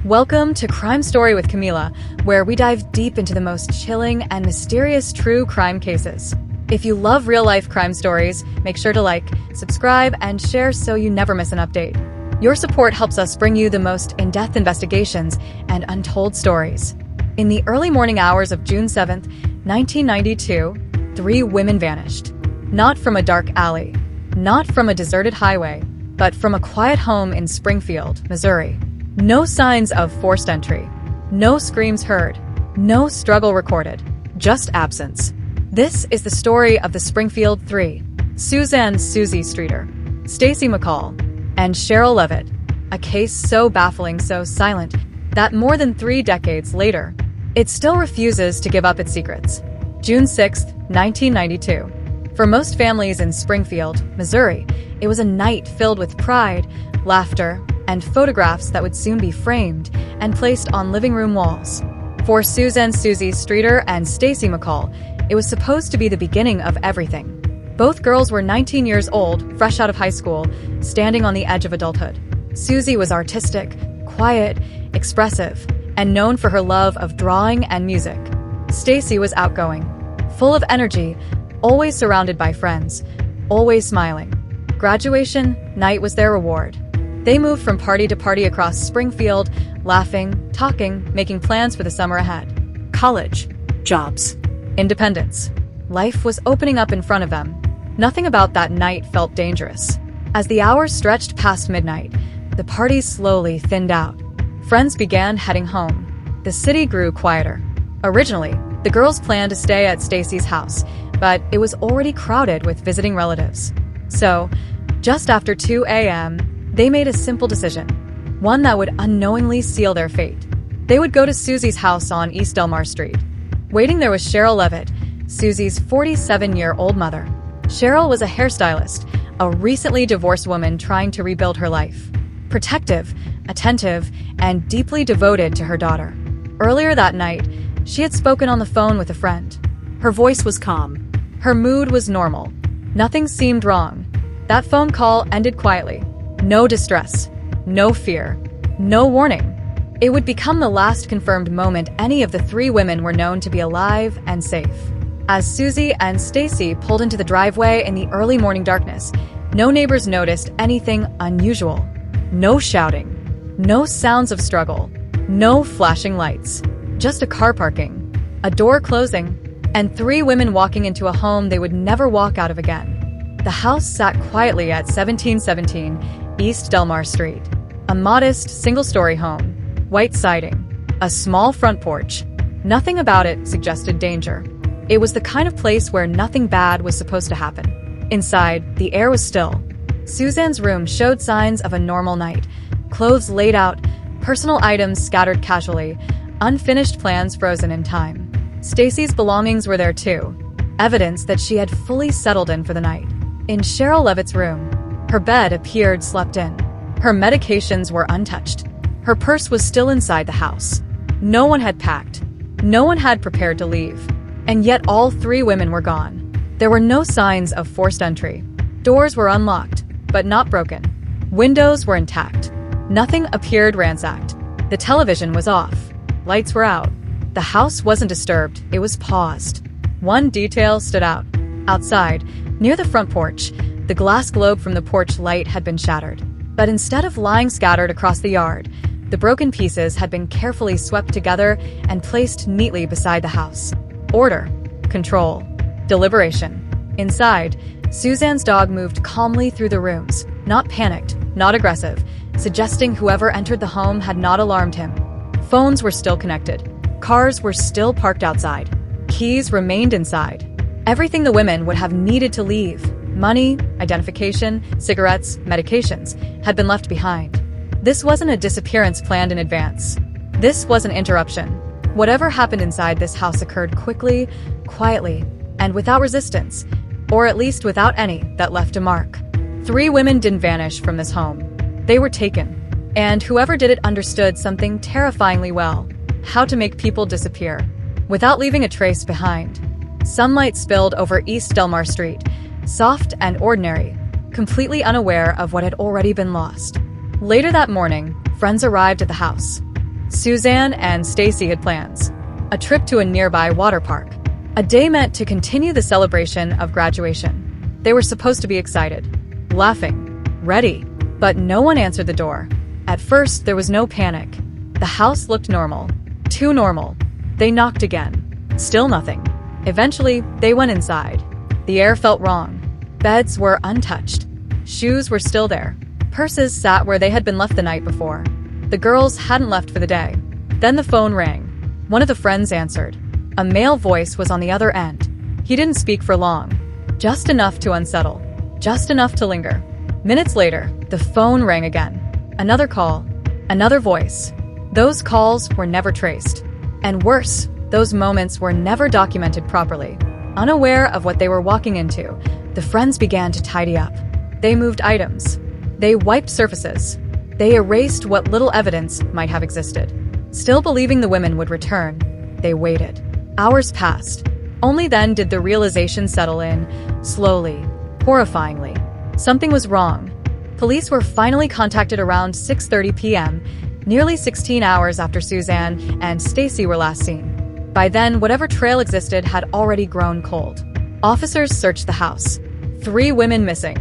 Welcome to Crime Story with Camila, where we dive deep into the most chilling and mysterious true crime cases. If you love real-life crime stories, make sure to like, subscribe, and share so you never miss an update. Your support helps us bring you the most in-depth investigations and untold stories. In the early morning hours of June 7th, 1992, 3 women vanished. Not from a dark alley, not from a deserted highway, but from a quiet home in Springfield, Missouri. No signs of forced entry, no screams heard, no struggle recorded, just absence. This is the story of the Springfield Three: Suzanne "Susie" Streeter, Stacy McCall, and Sherrill Levitt. A case so baffling, so silent, that more than 3 decades later, it still refuses to give up its secrets. June 6, 1992. For most families in Springfield, Missouri, it was a night filled with pride, laughter, and photographs that would soon be framed and placed on living room walls. For Suzanne "Susie" Streeter and Stacy McCall, it was supposed to be the beginning of everything. Both girls were 19 years old, fresh out of high school, standing on the edge of adulthood. Susie was artistic, quiet, expressive, and known for her love of drawing and music. Stacy was outgoing, full of energy, always surrounded by friends, always smiling. Graduation night was their reward. They moved from party to party across Springfield, laughing, talking, making plans for the summer ahead. College, jobs, independence. Life was opening up in front of them. Nothing about that night felt dangerous. As the hours stretched past midnight, the party slowly thinned out. Friends began heading home. The city grew quieter. Originally, the girls planned to stay at Stacy's house, but it was already crowded with visiting relatives. So, just after 2 a.m., they made a simple decision, one that would unknowingly seal their fate. They would go to Susie's house on East Delmar Street. Waiting there was Sherrill Levitt, Susie's 47-year-old mother. Sherrill was a hairstylist, a recently divorced woman trying to rebuild her life. Protective, attentive, and deeply devoted to her daughter. Earlier that night, she had spoken on the phone with a friend. Her voice was calm. Her mood was normal. Nothing seemed wrong. That phone call ended quietly. No distress, no fear, no warning. It would become the last confirmed moment any of the 3 women were known to be alive and safe. As Susie and Stacy pulled into the driveway in the early morning darkness, no neighbors noticed anything unusual. No shouting, no sounds of struggle, no flashing lights, just a car parking, a door closing, and 3 women walking into a home they would never walk out of again. The house sat quietly at 1717 East Delmar Street. A modest, single-story home, white siding, a small front porch. Nothing about it suggested danger. It was the kind of place where nothing bad was supposed to happen. Inside, the air was still. Suzanne's room showed signs of a normal night. Clothes laid out, personal items scattered casually, unfinished plans frozen in time. Stacy's belongings were there too, evidence that she had fully settled in for the night. In Sherrill Levitt's room, her bed appeared slept in. Her medications were untouched. Her purse was still inside the house. No one had packed. No one had prepared to leave. And yet all 3 women were gone. There were no signs of forced entry. Doors were unlocked, but not broken. Windows were intact. Nothing appeared ransacked. The television was off. Lights were out. The house wasn't disturbed, it was paused. One detail stood out. Outside, near the front porch, the glass globe from the porch light had been shattered. But instead of lying scattered across the yard, the broken pieces had been carefully swept together and placed neatly beside the house. Order, control, deliberation. Inside, Suzanne's dog moved calmly through the rooms, not panicked, not aggressive, suggesting whoever entered the home had not alarmed him. Phones were still connected. Cars were still parked outside. Keys remained inside. Everything the women would have needed to leave, money, identification, cigarettes, medications, had been left behind. This wasn't a disappearance planned in advance. This was an interruption. Whatever happened inside this house occurred quickly, quietly, and without resistance, or at least without any that left a mark. 3 women didn't vanish from this home. They were taken. And whoever did it understood something terrifyingly well: how to make people disappear, without leaving a trace behind. Sunlight spilled over East Delmar Street, soft and ordinary, completely unaware of what had already been lost. Later that morning, friends arrived at the house. Suzanne and Stacy had plans. A trip to a nearby water park. A day meant to continue the celebration of graduation. They were supposed to be excited, laughing, ready, but no one answered the door. At first, there was no panic. The house looked normal. Too normal. They knocked again. Still nothing. Eventually, they went inside. The air felt wrong. Beds were untouched. Shoes were still there. Purses sat where they had been left the night before. The girls hadn't left for the day. Then the phone rang. One of the friends answered. A male voice was on the other end. He didn't speak for long. Just enough to unsettle. Just enough to linger. Minutes later, the phone rang again. Another call. Another voice. Those calls were never traced. And worse, those moments were never documented properly. Unaware of what they were walking into, the friends began to tidy up. They moved items. They wiped surfaces. They erased what little evidence might have existed. Still believing the women would return, they waited. Hours passed. Only then did the realization settle in, slowly, horrifyingly. Something was wrong. Police were finally contacted around 6:30 p.m., nearly 16 hours after Suzanne and Stacy were last seen. By then, whatever trail existed had already grown cold. Officers searched the house. 3 women missing.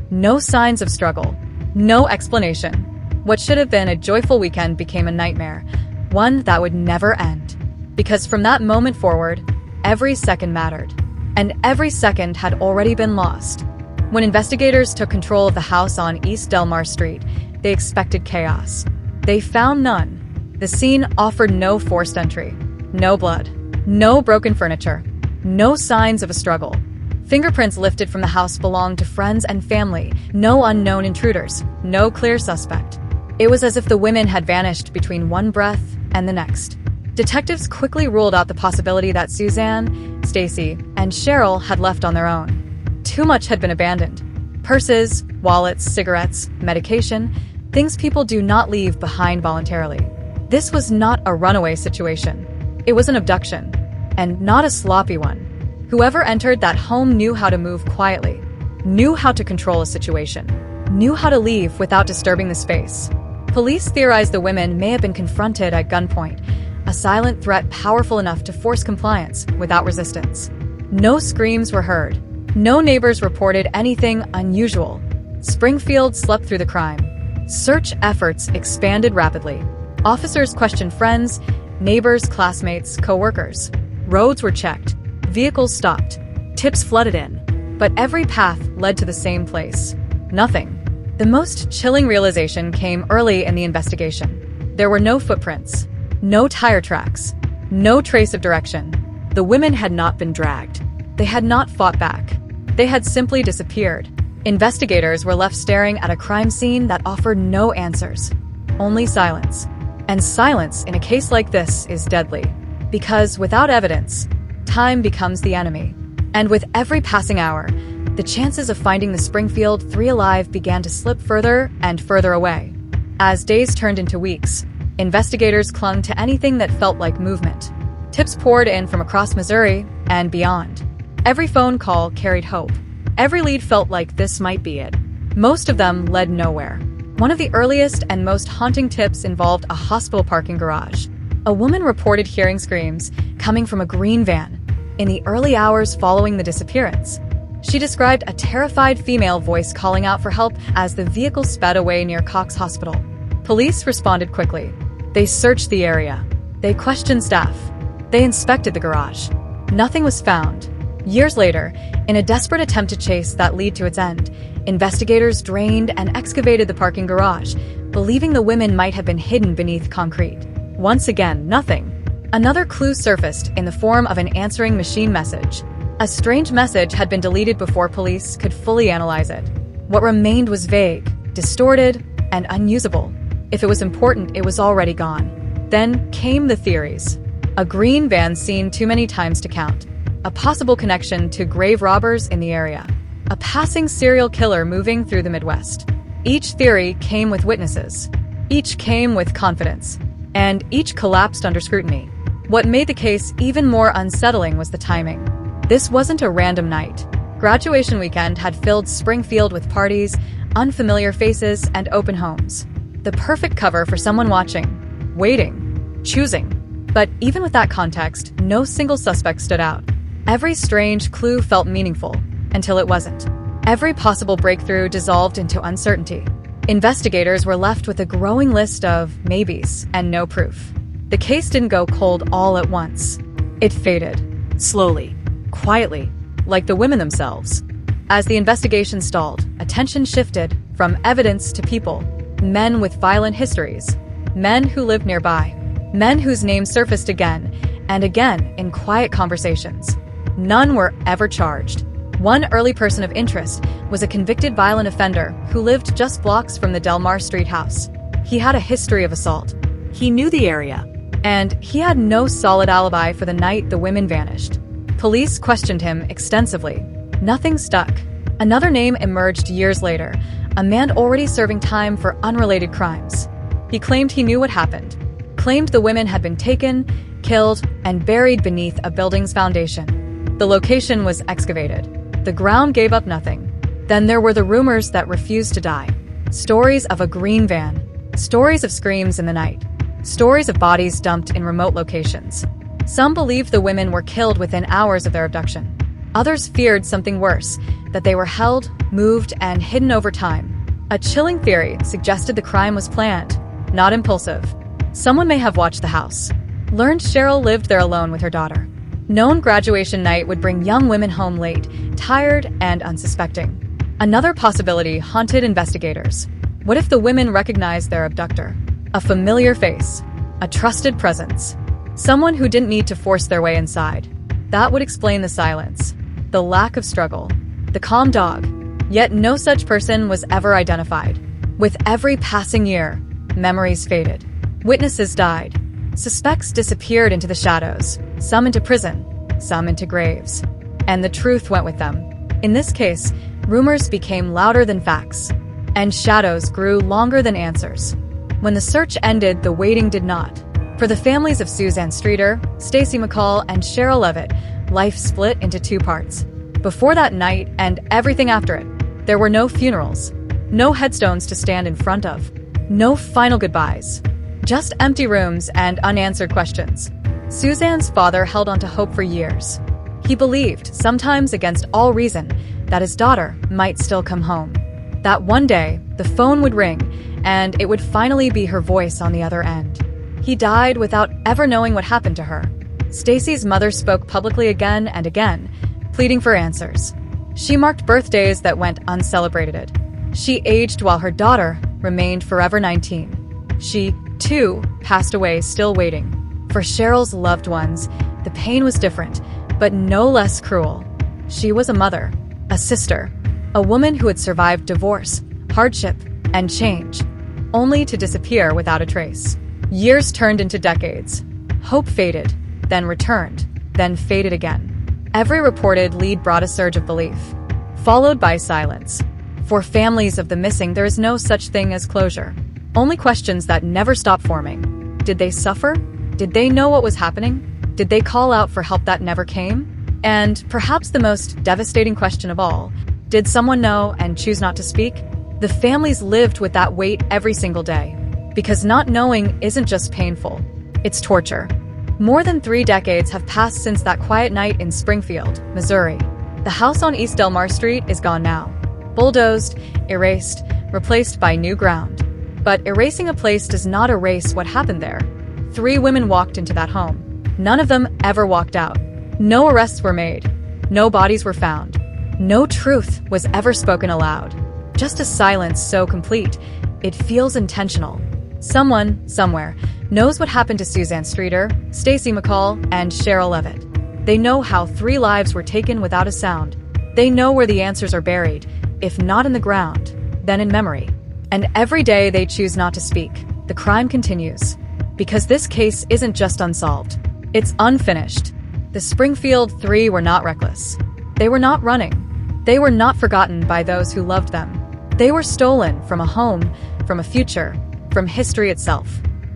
No signs of struggle. No explanation. What should have been a joyful weekend became a nightmare, one that would never end. Because from that moment forward, every second mattered. And every second had already been lost. When investigators took control of the house on East Delmar Street, they expected chaos. They found none. The scene offered no forced entry. No blood. No broken furniture. No signs of a struggle. Fingerprints lifted from the house belonged to friends and family. No unknown intruders. No clear suspect. It was as if the women had vanished between one breath and the next. Detectives quickly ruled out the possibility that Suzanne, Stacy, and Sherrill had left on their own. Too much had been abandoned. Purses, wallets, cigarettes, medication, things people do not leave behind voluntarily. This was not a runaway situation. It was an abduction, and not a sloppy one. Whoever entered that home knew how to move quietly, knew how to control a situation, knew how to leave without disturbing the space. Police theorized the women may have been confronted at gunpoint, a silent threat powerful enough to force compliance without resistance. No screams were heard. No neighbors reported anything unusual. Springfield slept through the crime. Search efforts expanded rapidly. Officers questioned friends, neighbors, classmates, co-workers. Roads were checked. Vehicles stopped. Tips flooded in. But every path led to the same place. Nothing. The most chilling realization came early in the investigation. There were no footprints. No tire tracks. No trace of direction. The women had not been dragged. They had not fought back. They had simply disappeared. Investigators were left staring at a crime scene that offered no answers. Only silence. And silence in a case like this is deadly. Because without evidence, time becomes the enemy. And with every passing hour, the chances of finding the Springfield 3 alive began to slip further and further away. As days turned into weeks, investigators clung to anything that felt like movement. Tips poured in from across Missouri and beyond. Every phone call carried hope. Every lead felt like this might be it. Most of them led nowhere. One of the earliest and most haunting tips involved a hospital parking garage. A woman reported hearing screams coming from a green van in the early hours following the disappearance. She described a terrified female voice calling out for help as the vehicle sped away near Cox Hospital. Police responded quickly. They searched the area. They questioned staff. They inspected the garage. Nothing was found. Years later, in a desperate attempt to chase that lead to its end, investigators drained and excavated the parking garage, believing the women might have been hidden beneath concrete. Once again, nothing. Another clue surfaced in the form of an answering machine message. A strange message had been deleted before police could fully analyze it. What remained was vague, distorted, and unusable. If it was important, it was already gone. Then came the theories. A green van seen too many times to count. A possible connection to grave robbers in the area. A passing serial killer moving through the Midwest. Each theory came with witnesses. Each came with confidence. And each collapsed under scrutiny. What made the case even more unsettling was the timing. This wasn't a random night. Graduation weekend had filled Springfield with parties, unfamiliar faces, and open homes. The perfect cover for someone watching, waiting, choosing. But even with that context, no single suspect stood out. Every strange clue felt meaningful, until it wasn't. Every possible breakthrough dissolved into uncertainty. Investigators were left with a growing list of maybes and no proof. The case didn't go cold all at once. It faded, slowly, quietly, like the women themselves. As the investigation stalled, attention shifted from evidence to people, men with violent histories, men who lived nearby, men whose names surfaced again and again in quiet conversations. None were ever charged. One early person of interest was a convicted violent offender who lived just blocks from the Delmar Street house. He had a history of assault. He knew the area, and he had no solid alibi for the night the women vanished. Police questioned him extensively. Nothing stuck. Another name emerged years later, a man already serving time for unrelated crimes. He claimed he knew what happened, claimed the women had been taken, killed, and buried beneath a building's foundation. The location was excavated. The ground gave up nothing. Then there were the rumors that refused to die. Stories of a green van. Stories of screams in the night. Stories of bodies dumped in remote locations. Some believed the women were killed within hours of their abduction. Others feared something worse, that they were held, moved, and hidden over time. A chilling theory suggested the crime was planned, not impulsive. Someone may have watched the house, learned Sherrill lived there alone with her daughter, known graduation night would bring young women home late, tired and unsuspecting. Another possibility haunted investigators. What if the women recognized their abductor? A familiar face, a trusted presence, someone who didn't need to force their way inside. That would explain the silence, the lack of struggle, the calm dog. Yet no such person was ever identified. With every passing year, memories faded. Witnesses died. Suspects disappeared into the shadows, some into prison, some into graves. And the truth went with them. In this case, rumors became louder than facts, and shadows grew longer than answers. When the search ended, the waiting did not. For the families of Suzanne Streeter, Stacy McCall, and Sherrill Levitt, life split into two parts. Before that night and everything after it, there were no funerals, no headstones to stand in front of, no final goodbyes. Just empty rooms and unanswered questions. Suzanne's father held on to hope for years. He believed, sometimes against all reason, that his daughter might still come home. That one day, the phone would ring, and it would finally be her voice on the other end. He died without ever knowing what happened to her. Stacy's mother spoke publicly again and again, pleading for answers. She marked birthdays that went uncelebrated. She aged while her daughter remained forever 19. She, too, passed away still waiting. For Sherrill's loved ones, the pain was different, but no less cruel. She was a mother, a sister, a woman who had survived divorce, hardship, and change, only to disappear without a trace. Years turned into decades. Hope faded, then returned, then faded again. Every reported lead brought a surge of belief, followed by silence. For families of the missing, there is no such thing as closure. Only questions that never stop forming. Did they suffer? Did they know what was happening? Did they call out for help that never came? And perhaps the most devastating question of all, did someone know and choose not to speak? The families lived with that weight every single day. Because not knowing isn't just painful, it's torture. More than 3 decades have passed since that quiet night in Springfield, Missouri. The house on East Delmar Street is gone now. Bulldozed, erased, replaced by new ground. But erasing a place does not erase what happened there. 3 women walked into that home. None of them ever walked out. No arrests were made. No bodies were found. No truth was ever spoken aloud. Just a silence so complete, it feels intentional. Someone, somewhere, knows what happened to Suzanne Streeter, Stacy McCall, and Sherrill Levitt. They know how 3 lives were taken without a sound. They know where the answers are buried, if not in the ground, then in memory. And every day they choose not to speak, the crime continues. Because this case isn't just unsolved, it's unfinished. The Springfield 3 were not reckless. They were not running. They were not forgotten by those who loved them. They were stolen from a home, from a future, from history itself.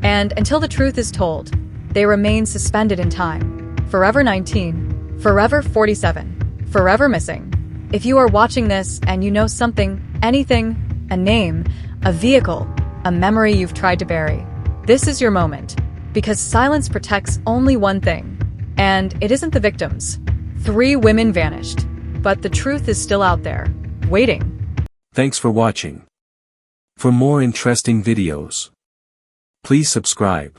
And until the truth is told, they remain suspended in time. Forever 19, forever 47, forever missing. If you are watching this and you know something, anything, a name, a vehicle, a memory you've tried to bury, this is your moment. Because silence protects only one thing, and it isn't the victims. 3 women vanished, but the truth is still out there, waiting. Thanks for watching. For more interesting videos, please subscribe.